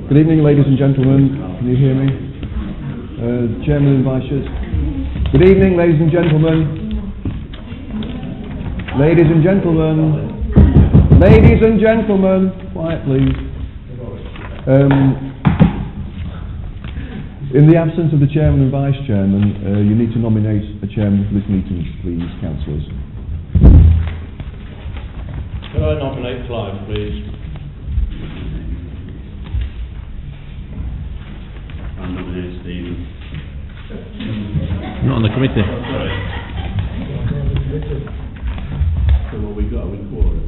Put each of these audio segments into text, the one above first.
Good evening, ladies and gentlemen. Can you hear me? Chairman and Vice Chairs. Good evening, ladies and gentlemen. Ladies and gentlemen. Ladies and gentlemen. Quiet, please. In the absence of the Chairman and Vice Chairman, you need to nominate a Chairman for this meeting, please, councillors. Could I nominate Clive, please? I nominate Stephen. Not on the committee. Sorry. So what we got? Are we quorum?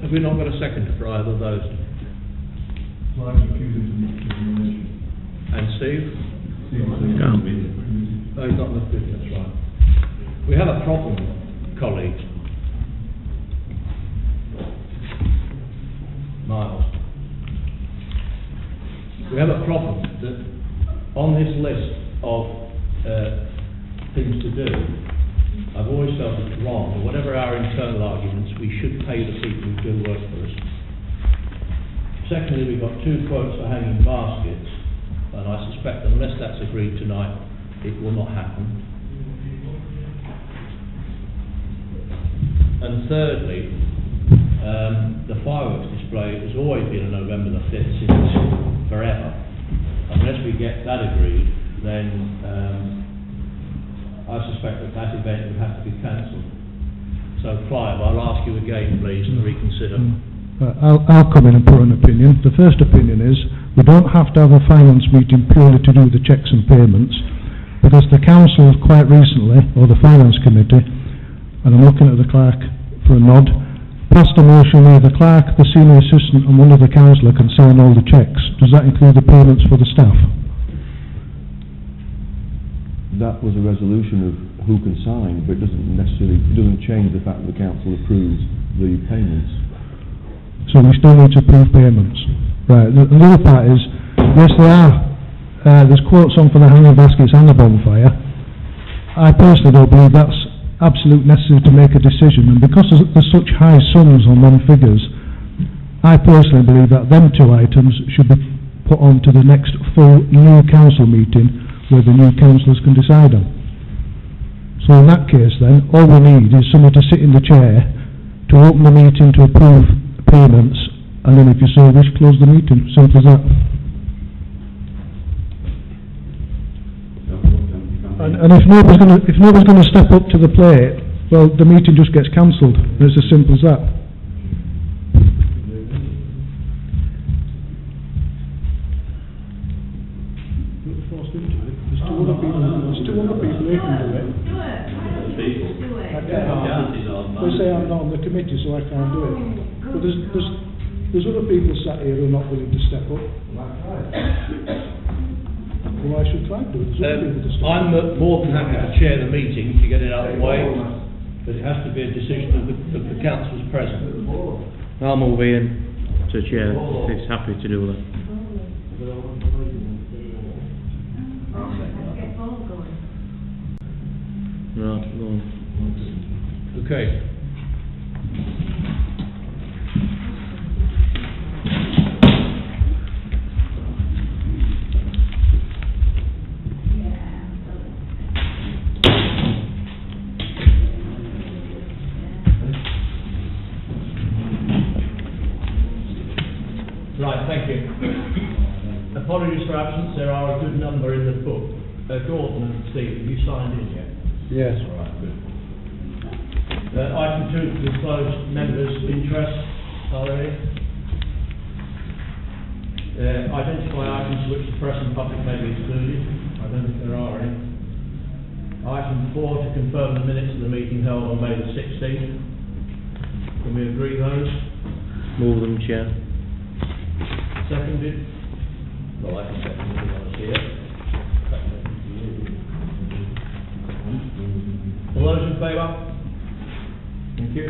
Have we not got a second for either of those? And Steve? Can't. No, he's not in the fifth, that's right. We have a problem, colleagues. Miles. We have a problem that on this list of things to do, I've always felt it's wrong. Whatever our internal arguments, we should pay the people who do work for us. Secondly, we've got 2 quotes for hanging baskets, and I suspect unless that's agreed tonight, it will not happen. And thirdly, the fireworks display has always been on November the 5th since forever. Unless we get that agreed, then I suspect that event would have to be cancelled. So Clive, I'll ask you again, please, to reconsider. I'll come in and put an opinion. The first opinion is we don't have to have a finance meeting purely to do the checks and payments, because the council quite recently, or the finance committee, and I'm looking at the clerk for a nod, passed a motion where the clerk, the senior assistant and one other councillor can sign all the checks. Does that include the payments for the staff? That was a resolution of who can sign, but it doesn't change the fact that the council approves the payments. So we still need to approve payments. Right, the other part is, yes there are, there's quotes on for the hanging baskets and the bonfire. I personally don't believe that's absolutely necessary to make a decision, and because there's such high sums on them figures, I personally believe that them 2 items should be put on to the next full new council meeting where the new councillors can decide on. So in that case then, all we need is someone to sit in the chair to open the meeting to approve payments, and then if you so wish, close the meeting. Simple as that. And if nobody's going to step up to the plate, well, the meeting just gets cancelled. It's as simple as that. There's two other people who can do it. They say I'm not on the committee, so I can't do it. But there's other people sat here who are not willing to step up. Well, I should try and do it. I'm more than happy to chair the meeting to get it out of the way, but it has to be a decision of the councillors present. I'll move in to chair if he's happy to do that. Right, go on. Okay. Right, thank you. Apologies for absence, there are a good number in the book. Gordon and Steve, have you signed in yet? Yes. All right, good. Item 2, to disclose members' interests. Are there any? Identify items which the press and public may be excluded. I don't think there are any. Item 4, to confirm the minutes of the meeting held on May the 16th. Can we agree those? Move them, Chair. Seconded? Well, I can second it if you want to see it. All those in favour? Thank you.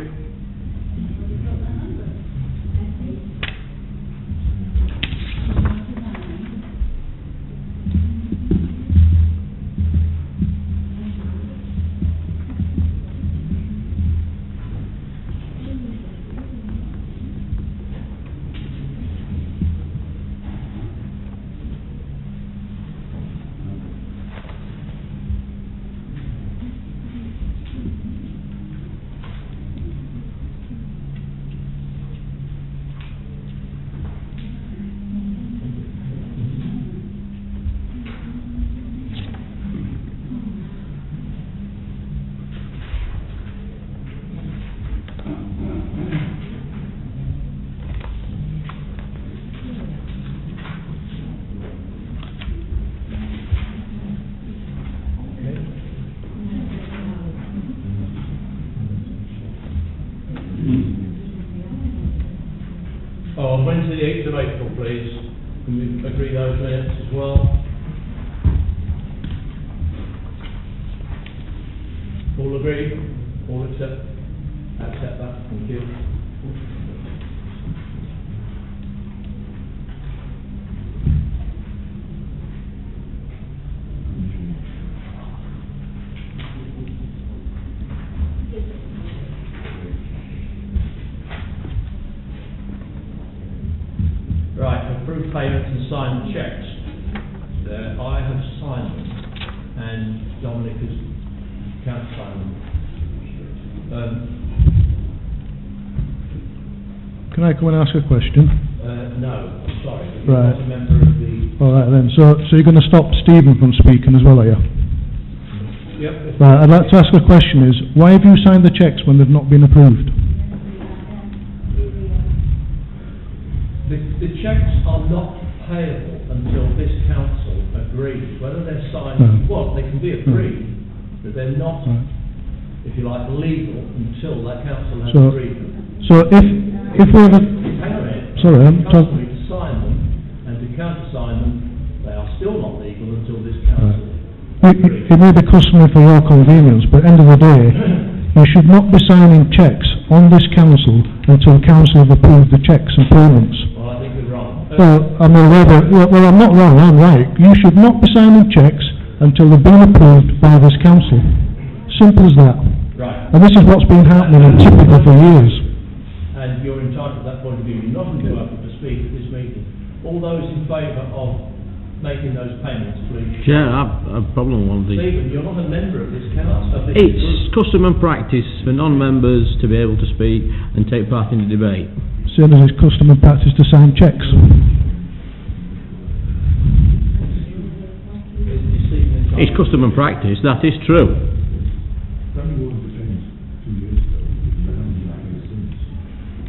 Oh, Wednesday the 8th of April, please. Can we agree those minutes as well? All agree? All accept that? Thank you. Right, approve payments and sign cheques. I have signed them, and Dominic has countersigned them. Can I come and ask a question? No, I'm sorry. Right. As a member of the... All right then, so you're going to stop Stephen from speaking as well, are you? Yep. Right, I'd like to ask a question is, why have you signed the cheques when they've not been approved? The cheques are not payable until this council agrees, whether they're signed, No. well, they can be agreed, but they're not, Right. if you like, legal until that council has So- agreed them. So if we have a... Hang on a minute. Sorry, I'm The council need to sign them, and to countersign them, they are still not legal until this council agrees. It may be customary for your convenience, but at the end of the day, you should not be signing cheques on this council until council have approved the cheques and payments. Well, I think you're wrong. Well, I'm aware that, well, I'm not wrong, I'm right. You should not be signing cheques until they've been approved by this council. Simple as that. Right, And this is what's been happening in typical for years. and you're entitled to that point of view. You're not entitled to speak at this meeting. All those in favour of making those payments, please. Chair, I've a problem with the... Stephen, you're not a member of this council, of this It's group. custom and practice for non-members to be able to speak and take part in the debate. Same as it's custom and practice to sign cheques. It's custom and practice, that is true.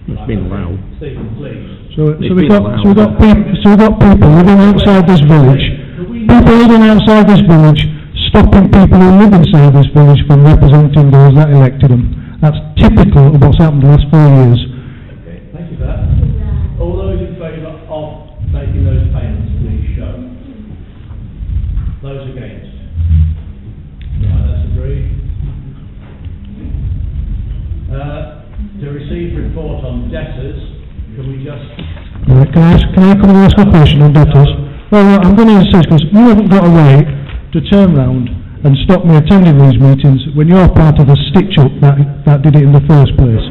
It's been allowed. Stephen, please. So It's we've been got, allowed. so we've got people living outside this village, people living outside this village, stopping people who live inside this village from representing those that elected them. That's typical of what's happened the last 4 years. Okay, thank you for that. All those in favour of making those payments, please show. Those against? Right, that's agreed. To receive report on debtors, can we just... Right, can I come and ask a question on debtors? Well, I'm going to insist, because you haven't got a right to turn round and stop me attending these meetings when you're part of the stitch-up that did it in the first place.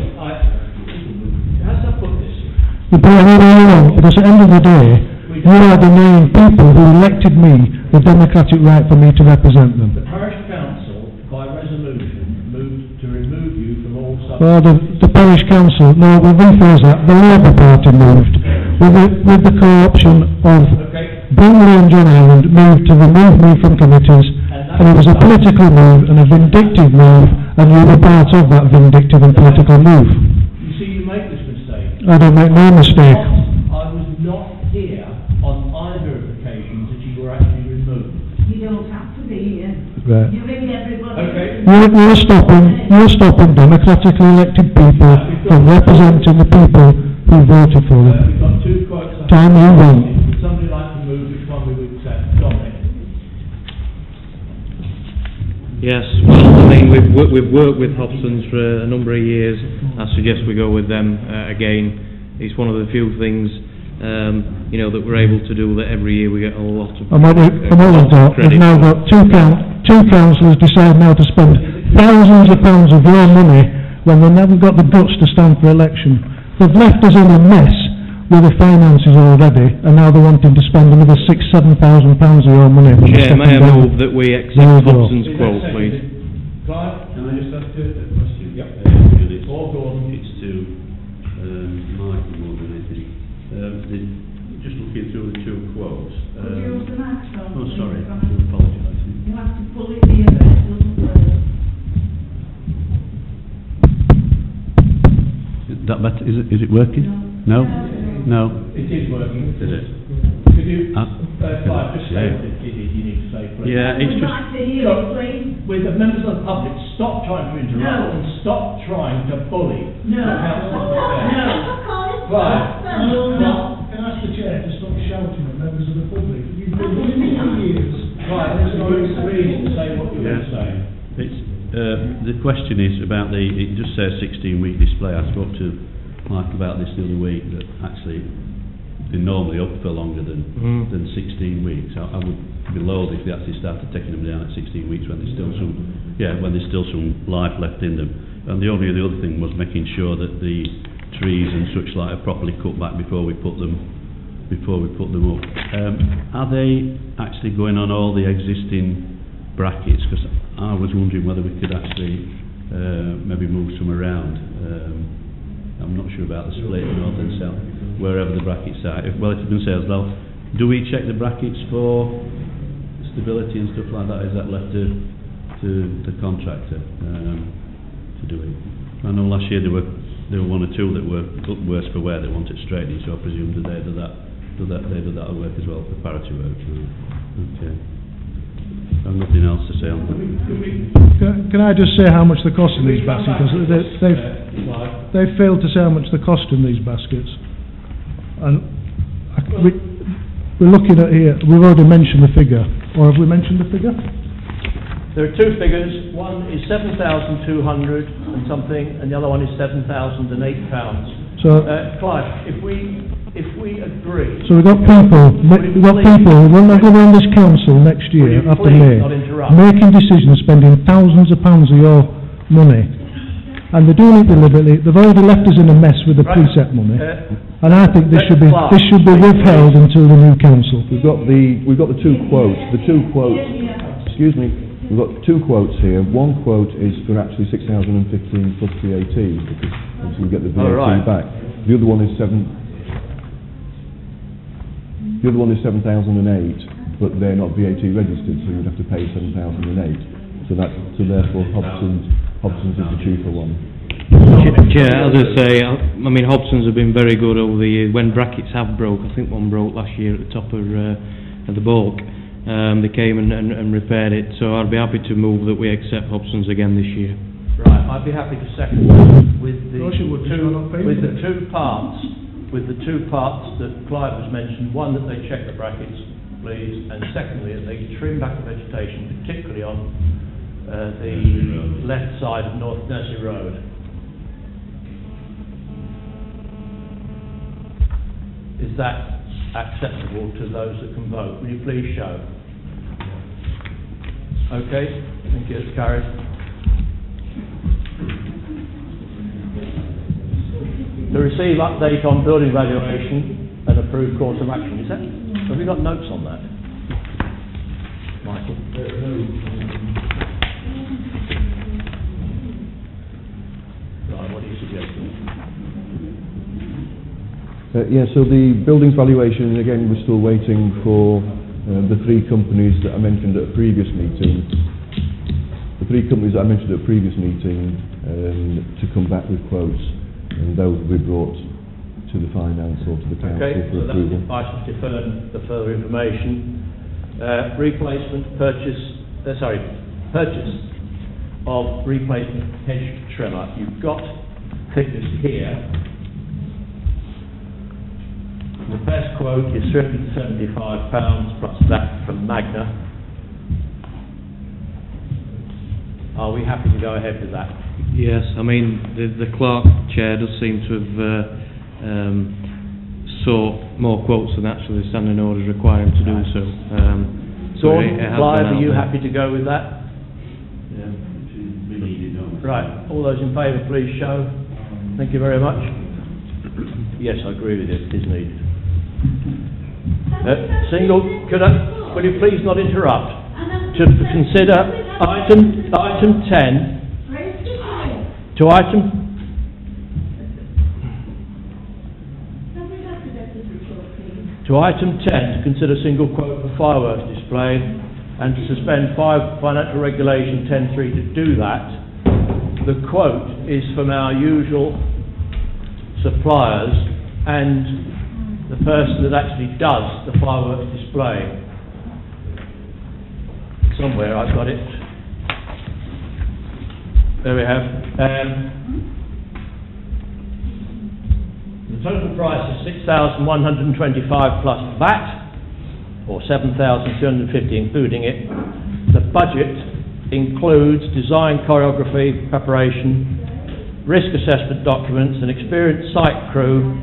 How does I put this? You put it all wrong, because at the end of the day, you are the main people who elected me the democratic right for me to represent them. The parish council, by resolution, moved to remove you from all Well, the parish council, no, we'll rephrase that, the Labour Party moved, with the co-option of Okay. Bromley and John Ireland moved to remove me from committees, and it was a political move and a vindictive move, and you were part of that vindictive and political move. You see, you make this mistake. I don't make no mistake. I was not here on either of the occasions that you were actually removed. You don't have to be here. Right. You ring everybody. Okay. You're stopping democratically elected people from representing the people who voted for them. We've got two quotes. Time you won. Would somebody like to move which one we would accept? Dominic? Yes, well, I mean, we've worked with Hobson's for a number of years. I suggest we go with them again. It's one of the few things, that we're able to do that every year we get a lot of And what we've got, we've now got two councillors decide now to spend thousands of pounds of your money when they haven't got the guts to stand for election. They've left us in a mess with the finances already, and now they're wanting to spend another £6,000–7,000 of your money. Chair, may I move that we There accept you go. Hobson's quote, please? Clive? Can I just ask a question? Yep. It's, Or Gordon? it's to Michael more than anything. Just looking through the two quotes. Could you use the microphone? Oh, please, sorry, I Brian? do apologise. You have to pull it near it, doesn't it? That better? Is it working? No? No? It is working. Is it? Could you, Clive, just say Yeah. what it is you need to say, please. Yeah, it's We'd just... like to hear it, please. With the members of the public, stop trying to interrupt No. and stop trying to bully No. the council. No. Clive, members of the public. You've been looking for years. Right, there's no reason to say what you were saying. It's, the question is about it just says 16-week display. I spoke to Mike about this the other week, that actually they're normally up for longer than 16 weeks. I would be loath if they actually started taking them down at 16 weeks when there's still some life left in them. And the other thing was making sure that the trees and such like are properly cut back before we put them up. Are they actually going on all the existing brackets? Because I was wondering whether we could actually maybe move some around. I'm not sure about the split north and south, wherever the brackets are. If you can say as well, do we check the brackets for stability and stuff like that? Is that left to the contractor to do it? I know last year there were one or two that were worse for wear. They wanted straightening, so I presume that they do that work as well, preparatory work. Okay. I've nothing else to say on that. Can I just say how much they cost in these baskets? Because they've failed to say how much they cost in these baskets. And we're looking at here, we've already mentioned the figure. Or have we mentioned the figure? There are two figures. One is 7,200 and something, and the other one is £7,008. So, Clive, if we agree... So we've got people who are not going to run this council next year, after May, making decisions, spending thousands of pounds of your money, and they're doing it deliberately. They've already left us in a mess with the precept money, and I think this should be withheld until the new council. We've got the two quotes. Excuse me. We've got two quotes here. One quote is for actually 6,015 plus VAT, because obviously we get the VAT back. The other one is 7,008, but they're not VAT registered, so you'd have to pay 7,008. So therefore Hobson's is the cheaper one. Chair, as I say, I mean Hobson's have been very good over the years. When brackets have broke, I think one broke last year at the top of the bulk. They came and repaired it, so I'd be happy to move that we accept Hobson's again this year. Right, I'd be happy to second with the two parts that Clive has mentioned. One, that they check the brackets, please, and secondly, that they trim back the vegetation, particularly on the left side of North Nursery Road. Is that acceptable to those that can vote? Will you please show? Okay, thank you, it's carried. To receive update on building valuation and approve course of action. Have we got notes on that, Michael? Right, what are you suggesting? So the buildings valuation, again, we're still waiting for the three companies that I mentioned at a previous meeting. The three companies that I mentioned at a previous meeting to come back with quotes, and those will be brought to the finance or to the council for approval. Okay, so I should defer the further information. Purchase of replacement hedge trimmer. You've got figures here. The best quote is £375 plus that from Magna. Are we happy to go ahead with that? Yes, I mean the clerk chair does seem to have sought more quotes than actually the standing orders require him to do so. Dawn, Clive, are you happy to go with that? Yeah, we need it, don't we? Right, all those in favour please show. Thank you very much. Yes, I agree with you, it is needed. Will you please not interrupt? To consider item 10 to item 10 to consider single quote for fireworks display and to suspend financial regulation 10.3 to do that. The quote is from our usual suppliers and the person that actually does the fireworks display. Somewhere I've got it. There we have. The total price is £6,125 plus VAT. or 7,250 including it. The budget includes design, choreography, preparation, risk assessment documents, an experienced site crew,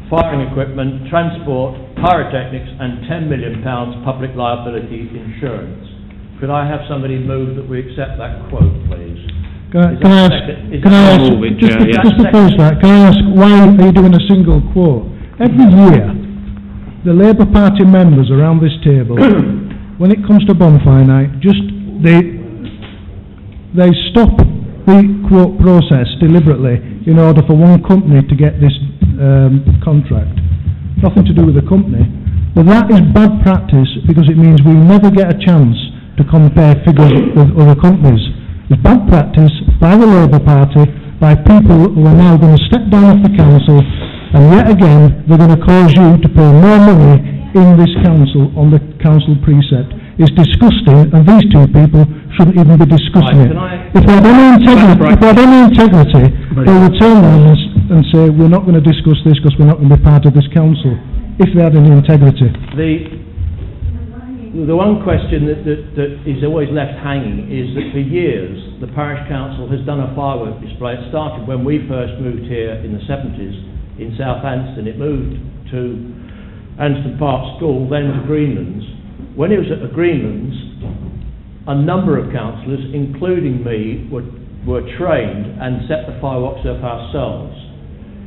firing equipment, transport, pyrotechnics, and £10 million public liability insurance. Could I have somebody move that we accept that quote, please? Can I ask, Move it, just yeah. before that, can I ask, why are you doing a single quote? Every year, the Labour Party members around this table, when it comes to bonfire night, they stop the quote process deliberately in order for one company to get this contract. Nothing to do with the company. But that is bad practice because it means we never get a chance to compare figures with other companies. It's bad practice by the Labour Party, by people who are now going to step down off the council, and yet again they're going to cause you to pay more money in this council on the council precept. It's disgusting, and these two people shouldn't even be discussing it. If they had any integrity, they would turn around and say, we're not going to discuss this because we're not going to be part of this council, if they had any integrity. The one question that is always left hanging is that for years the parish council has done a firework display. It started when we first moved here in the 70s in South Anston. It moved to Anston Park School, then to Greenlands. When it was at the Greenlands, a number of councillors, including me, were trained and set the fireworks up ourselves.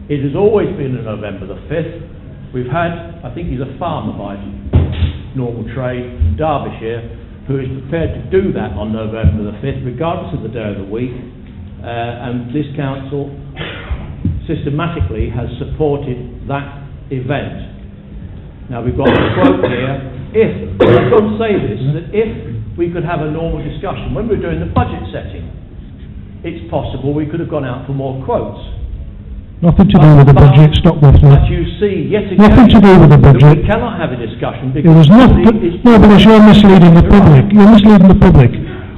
It has always been on November the 5th. We've had, I think he's a farmer by normal trade from Derbyshire, who is prepared to do that on November the 5th, regardless of the day of the week. And this council systematically has supported that event. Now we've got a quote here. I've got to say this, that if we could have a normal discussion, when we were doing the budget setting, it's possible we could have gone out for more quotes. Nothing to do with the budget, stop with me. But you see, yet again, Nothing to do with the budget. we cannot have a discussion It because... was not, because you're misleading the public. You're misleading the public.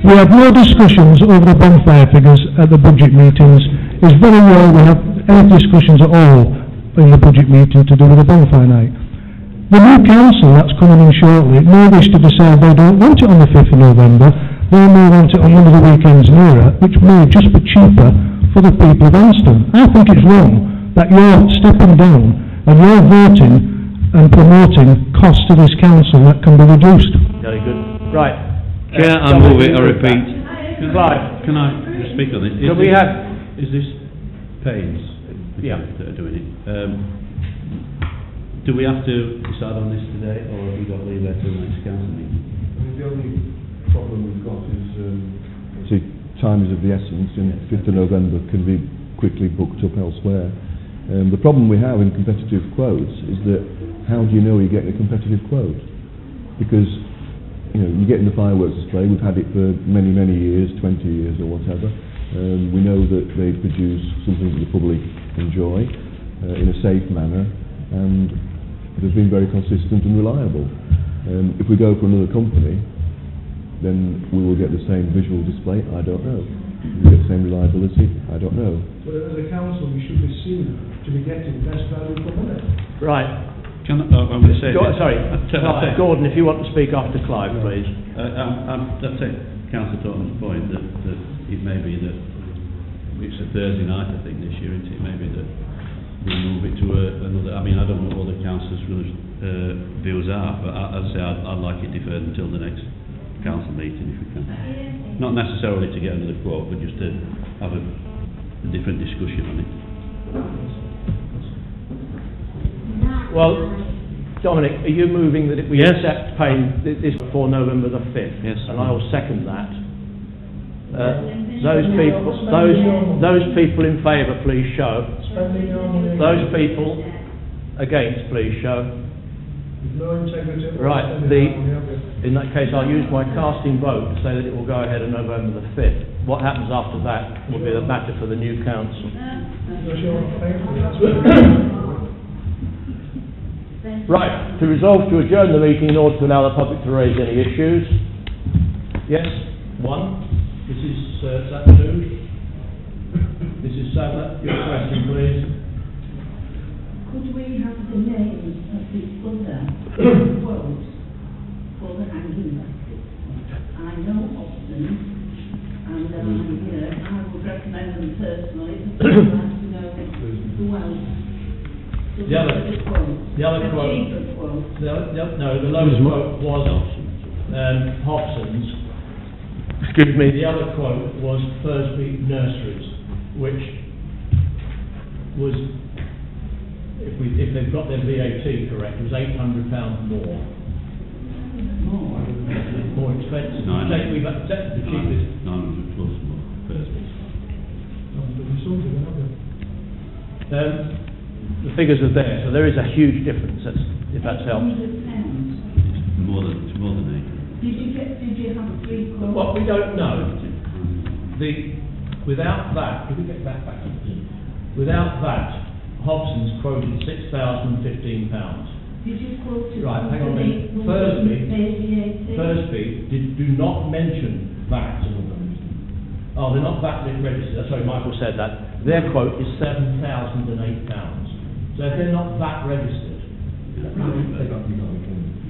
We have no discussions over the bonfire figures at the budget meetings. It's very rare we have any discussions at all in the budget meeting to do with the bonfire night. The new council that's coming in shortly may wish to decide they don't want it on the 5th of November. They may want it on one of the weekends nearer, which may just be cheaper for the people of Anston. I think it's wrong that you're stepping down and you're voting and promoting costs to this council that can be reduced. Very good. Right. Chair, I move it, I repeat. Clive. Can I speak on this? Is this Paynes that are doing it? Do we have to decide on this today, or have we got to leave that till the next council meeting? The only problem we've got is time is of the essence, and 5th of November can be quickly booked up elsewhere. The problem we have in competitive quotes is that how do you know you're getting a competitive quote? Because you're getting the fireworks display, we've had it for many, many years, 20 years or whatever. We know that they produce something that the public enjoy in a safe manner, and it has been very consistent and reliable. If we go for another company, then we will get the same visual display. I don't know. We get the same reliability. I don't know. But as a council, we should be seen to be getting best value for money. Right. I'm going to say... Gordon, if you want to speak after Clive, please. I'll take Councillor Tottenham's point that it may be that it's a Thursday night, I think, this year, isn't it? It may be that we move it to another... I mean, I don't know what the councillors' views are, but as I say, I'd like it deferred until the next council meeting, if we can. Not necessarily to get another quote, but just to have a different discussion on it. Well, Dominic, are you moving that we Yes. accept paying this before November the 5th? Yes. And I will second that. Those people in favour, please show. Those people against, please show. Right, in that case I'll use my casting vote to say that it will go ahead on November the 5th. What happens after that will be the matter for the new council. Right, to resolve to adjourn the meeting in order to allow the public to raise any issues. Yes, one. This is Sattler. This is Sattler. Your question, please. Could we have the names of the other quotes the hanging baskets. I know Hobson's, and I would recommend them personally, because I'd like to know who else. The other quote, cheaper quote. the lowest quote was Hobson's. Excuse me. The other quote was Thursby Nurseries, which was, if they've got their VAT correct, was £800 more. More expensive. We've accepted the cheapest. 900 plus more, Thursby. The figures are there, so there is a huge difference. If that's helps. It's more than 8. Did you have 3 quotes? What we don't know, without that, can we get that back? Without that, Hobson's quoted £6,015. Did you quote it? Right, hang on a minute. Thursby do not mention VAT. Oh, they're not VAT registered. Sorry, Michael said that. Their quote is £7,008. So if they're not VAT registered, you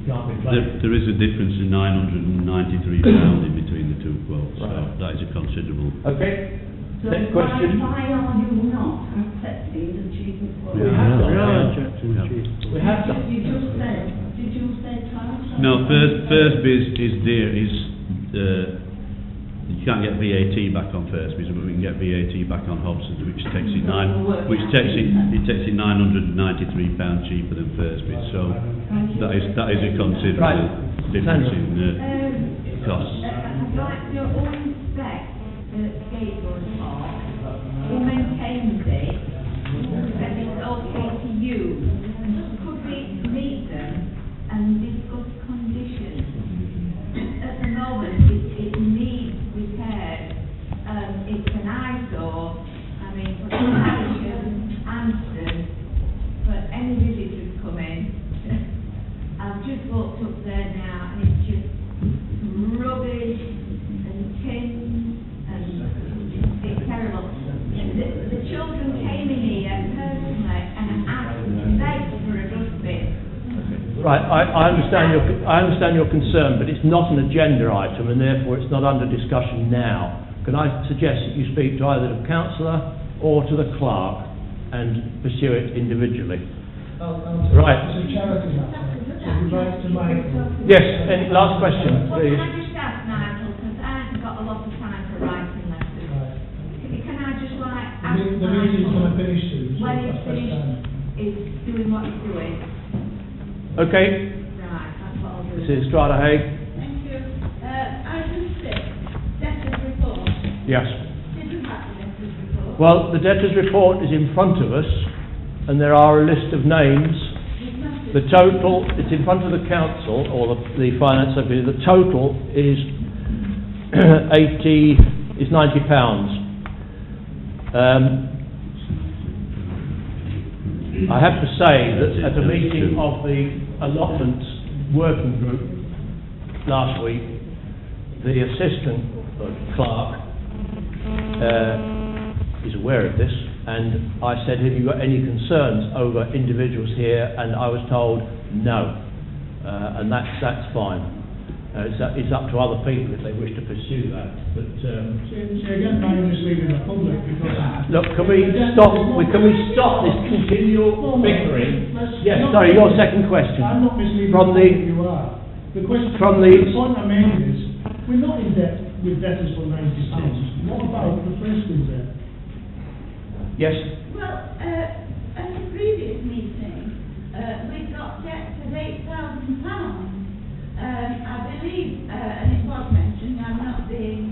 can't be claimed. There is a difference of £993 in between the two quotes, so Right. that is a considerable. Okay. So Next question. why are you not accepting the cheaper quote? We have to. We have to. Did you say 12? No, Thursby's is there, you can't get VAT back on Thursby's, but we can get VAT back on Hobson's, which takes it £993 cheaper than Thursby's, so that is a considerable difference in costs. I'd like your own spec skateboard park. Who maintains it? And it's okay to use. And could we meet them and discuss conditions? At the moment, it needs repairs. It's an eyesore. I mean, for Harrison, Anston, for any visitors come in. I've just walked up there now, and it's just rubbish and tin, and it's terrible. The children came in here personally and asked, begged for a dustbin. Right, I understand your concern, but it's not an agenda item, and therefore it's not under discussion now. Can I suggest that you speak to either the councillor or to the clerk and pursue it individually? Right. It's a charity matter. So you'd like to make... Yes, and last question, Well, please. can I just ask, Nigel, because I haven't got a lot of time for writing letters. Can I just ask The meeting's going to finish soon, so when that's it's best finished, time. is doing what it's doing? Okay, Right, that's what I'll do. this is Strada Haig. Thank you. Item 6, debtors report. Yes. Did you have the debtors report? Well, the debtors report is in front of us, and there are a list of names. The total, it's in front of the council, or the finance secretary, the total is £90. I have to say that at a meeting of the allotments working group last week, the assistant clerk is aware of this, and I said, have you got any concerns over individuals here? And I was told no, and that's fine. It's up to other people if they wish to pursue that. But See again, now you're misleading the public because... look, can we stop this continual bickering? Yes, sorry, your second question. I'm not misleading From the the- public, you are. The question, from the the- point I'm making is, we're not in debt with debtors for £90. What about the Preston's debt? Yes, Well, at the previous meeting, we got debts of £8,000. I believe, and it was mentioned, I'm not being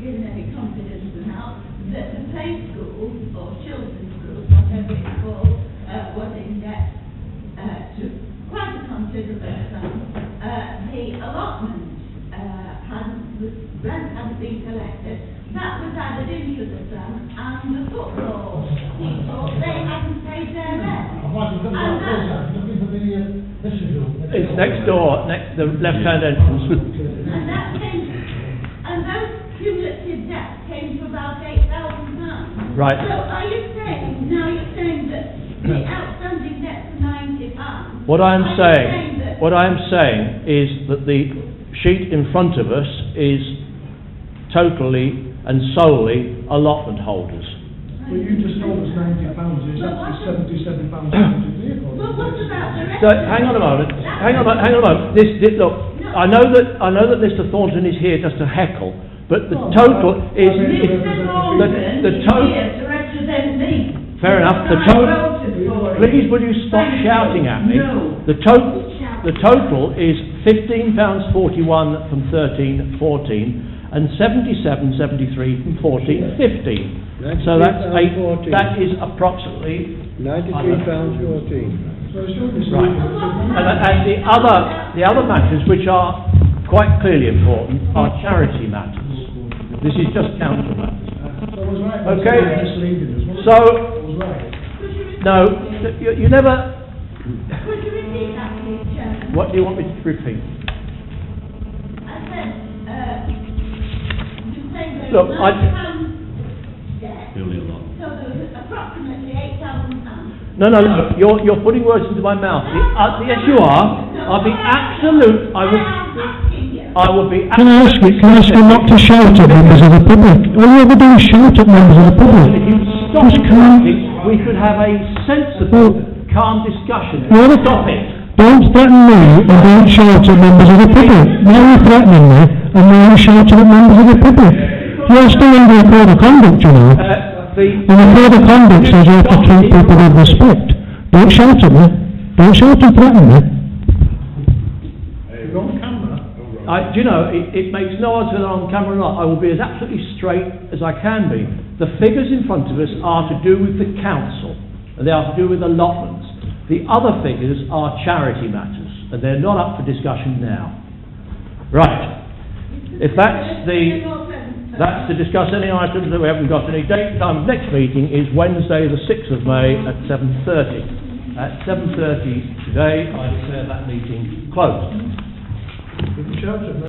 given any confidence about, that the play school, or children's school, whatever it's called, was in debt to quite a considerable sum. The allotment the rent hadn't been collected. That was added into the sum, and the football people, they hadn't paid their rent. it's next door, the left-hand entrance. And that came, and those cumulative debts came to about £8,000. Right. So are you saying, now you're saying that the outstanding debts are £90? What I'm Are you saying, What I am saying is that the sheet in front of us is totally and solely allotment holders. Well, you just told us £90, it's actually £77 a vehicle. Well, what about the rest? So, hang on a moment. Look, I know that Mr. Thornton is here just to heckle, but the total is Mr. Morgan the is total. here to represent me. Fair enough. The I total. voted for it. Please, will you stop shouting at me? No. The total is £15.41 from 13-14 and 77.73 from 14-15. So that is approximately £93.14. So it's still the same. right. And the other matters which are quite clearly important are charity matters. This is just council matters. So I was right. Okay. Misleading us, wasn't So it? I was right. no, you never. Could you repeat that, please, Chairman? What do you want me to repeat? I said, you say there's Look, £90 debt, Building a lot. so there's approximately £8,000. No, you're putting words into my mouth. Yes, you are. I'll be absolute. I will be. Can I ask you not to shout at members of the public? All you ever do is shout at members of the public. If you stop Just calm. shouting, we could have a sensible, calm discussion. Well, Stop it. Don't threaten me and don't shout at members of the public. Now you're threatening me and now you're shouting at members of the public. You're still under a code of conduct, you know. And the code of conduct says you have to treat people with respect. Don't shout at me. Don't shout and threaten me. You're on camera. Do you know, it makes no odds whether I'm on camera or not. I will be as absolutely straight as I can be. The figures in front of us are to do with the council, and they are to do with allotments. The other figures are charity matters, and they're not up for discussion now. Right. If that's to discuss any items that we haven't got any date. Time. Next meeting is Wednesday, the 6th of May at 7:30. At 7:30 today, I declare that meeting closed. You can shout at me.